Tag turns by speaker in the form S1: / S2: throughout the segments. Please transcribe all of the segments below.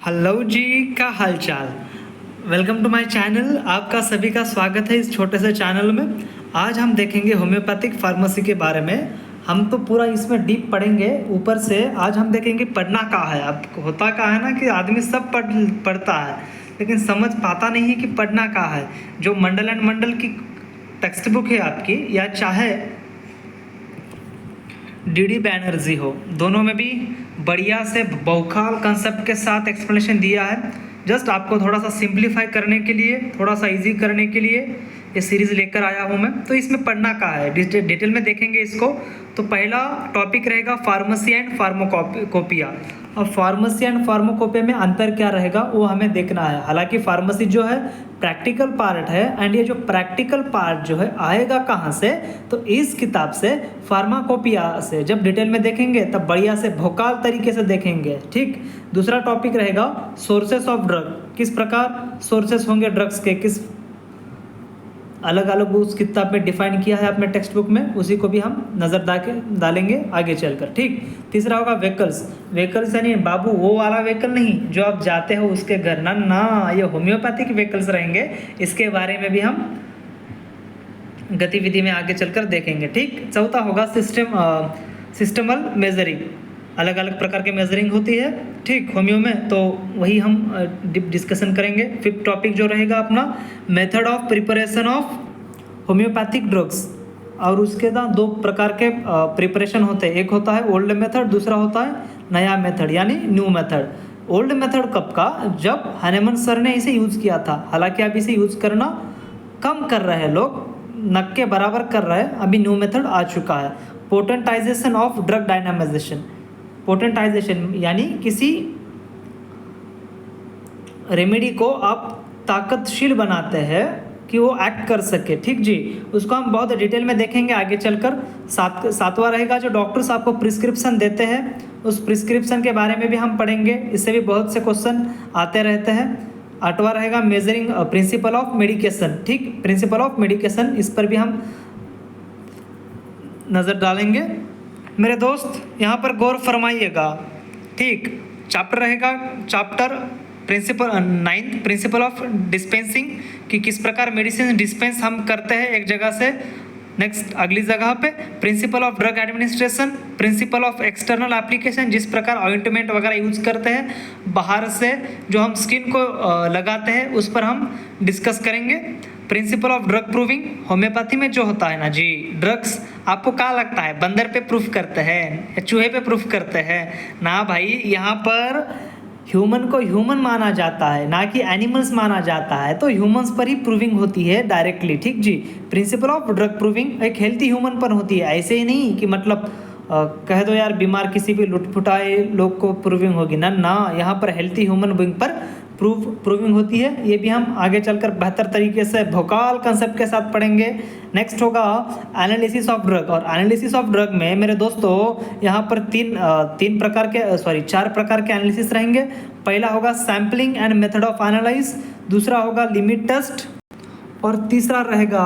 S1: Hello ji, क्या हालचाल। Welcome to my channel. आपका सभी का स्वागत है इस छोटे से चैनल में। आज हम देखेंगे होम्योपैथिक फार्मेसी के बारे में। हम तो पूरा इसमें डीप पढ़ेंगे ऊपर से। आज हम देखेंगे पढ़ना कहाँ है। अब होता कहाँ है ना कि आदमी सब पढ़ता है लेकिन समझ पाता नहीं है कि पढ़ना कहाँ है। जो मंडल एंड मंडल की टेक्स्ट बुक है आपकी, या चाहे डीडी बैनर्जी हो, दोनों में भी बढ़िया से बहुकाल कंसेप्ट के साथ एक्सप्लेनेशन दिया है। जस्ट आपको थोड़ा सा सिंप्लीफाई करने के लिए, थोड़ा सा इजी करने के लिए ये सीरीज़ लेकर आया हूँ मैं। तो इसमें पढ़ना कहाँ है, डिटेल में देखेंगे इसको। तो पहला टॉपिक रहेगा फार्मेसी एंड फार्माकोपिया। अब फार्मेसी एंड फार्माकोपिया में अंतर क्या रहेगा वो हमें देखना है। हालांकि फार्मेसी जो है प्रैक्टिकल पार्ट है, एंड ये जो प्रैक्टिकल पार्ट जो है आएगा कहाँ से, तो इस किताब से, फार्माकोपिया से। जब डिटेल में देखेंगे तब बढ़िया से भोकाल तरीके से देखेंगे, ठीक। दूसरा टॉपिक रहेगा सोर्सेस ऑफ ड्रग। किस प्रकार सोर्सेस होंगे ड्रग्स के, किस अलग अलग उस किताब में डिफाइन किया है अपने टेक्स्ट बुक में, उसी को भी हम नज़र डालेंगे आगे चलकर, ठीक। तीसरा होगा व्हीकल्स यानी बाबू वो वाला व्हीकल नहीं जो आप जाते हो उसके घर, ना, ये होम्योपैथिक व्हीकल्स रहेंगे। इसके बारे में भी हम गतिविधि में आगे चलकर देखेंगे, ठीक। चौथा होगा सिस्टमल मेजरिंग। अलग अलग प्रकार के मेजरिंग होती है, ठीक, होम्यो में, तो वही हम डिस्कशन करेंगे। फिफ्थ टॉपिक जो रहेगा अपना method of preparation of homeopathic drugs. और उसके ना दो प्रकार के प्रिपरेशन होते हैं। एक होता है ओल्ड मेथड, दूसरा होता है नया मेथड यानी न्यू मेथड। ओल्ड मेथड कब का, जब हनेमन सर ने इसे यूज़ किया था। हालांकि अब इसे यूज़ करना कम कर रहे हैं लोग, नक के बराबर कर रहे हैं। अभी न्यू मेथड आ चुका है। Potentization of drug dynamization. Potentization यानी किसी रेमेडी को आप ताकतशील बनाते हैं कि वो एक्ट कर सके, ठीक जी। उसको हम बहुत डिटेल में देखेंगे आगे चलकर। सातवां रहेगा जो डॉक्टर्स आपको प्रिस्क्रिप्शन देते हैं, उस प्रिस्क्रिप्शन के बारे में भी हम पढ़ेंगे। इससे भी बहुत से क्वेश्चन आते रहते हैं। आठवां रहेगा मेजरिंग प्रिंसिपल ऑफ मेडिकेशन, ठीक, प्रिंसिपल ऑफ मेडिकेशन, इस पर भी हम नज़र डालेंगे। मेरे दोस्त यहाँ पर गौर फरमाइएगा, ठीक। चैप्टर रहेगा नाइन्थ प्रिंसिपल ऑफ डिस्पेंसिंग, कि किस प्रकार मेडिसिन डिस्पेंस हम करते हैं एक जगह से नेक्स्ट अगली जगह पे। Principle of drug administration, principle of external application, जिस प्रकार ऑइंटमेंट वगैरह यूज करते हैं बाहर से जो हम स्किन को लगाते हैं, उस पर हम डिस्कस करेंगे। Principle of drug proving, homeopathy में जो होता है ना जी, ड्रग्स आपको क्या लगता है बंदर पे प्रूफ करते हैं या चूहे पे प्रूफ करते हैं? ना भाई, यहाँ पर ह्यूमन को ह्यूमन माना जाता है, ना कि एनिमल्स माना जाता है। तो ह्यूमंस पर ही प्रूविंग होती है डायरेक्टली, ठीक जी। प्रिंसिपल ऑफ ड्रग प्रूविंग एक हेल्थी ह्यूमन पर होती है। ऐसे ही नहीं कि मतलब कह दो यार बीमार किसी भी लुटपुटाए लोग को प्रूविंग होगी, ना, यहाँ पर हेल्थी ह्यूमन बीइंग पर प्रूविंग होती है। ये भी हम आगे चलकर बेहतर तरीके से भोकाल कंसेप्ट के साथ पढ़ेंगे। नेक्स्ट होगा एनालिसिस ऑफ ड्रग। और एनालिसिस ऑफ ड्रग में मेरे दोस्तों यहाँ पर चार प्रकार के एनालिसिस रहेंगे। पहला होगा sampling and method of analyse, दूसरा होगा लिमिट टेस्ट, और तीसरा रहेगा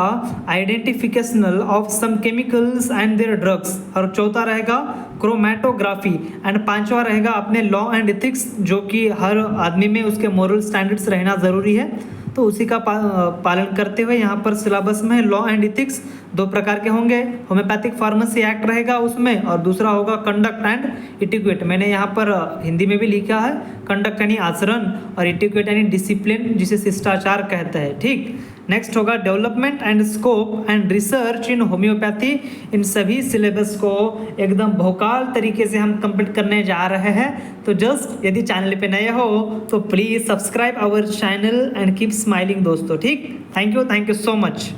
S1: identification of some chemicals and their drugs, और चौथा रहेगा क्रोमेटोग्राफी, एंड पांचवा रहेगा अपने लॉ एंड एथिक्स, जो कि हर आदमी में उसके मोरल स्टैंडर्ड्स रहना ज़रूरी है। तो उसी का पालन करते हुए यहाँ पर सिलेबस में लॉ एंड एथिक्स दो प्रकार के होंगे। होम्योपैथिक फार्मेसी एक्ट रहेगा उसमें, और दूसरा होगा कंडक्ट एंड इटिक्वेट। मैंने यहाँ पर हिंदी में भी लिखा है, कंडक्ट यानी आचरण और इटिक्वेट यानी डिसिप्लिन, जिसे शिष्टाचार कहते हैं, ठीक। नेक्स्ट होगा development and scope and research in homoeopathy. इन सभी सिलेबस को एकदम भोकाल तरीके से हम कंप्लीट करने जा रहे हैं। तो जस्ट यदि चैनल पे नए हो तो please subscribe our channel and keep smiling दोस्तों, ठीक। Thank you so much.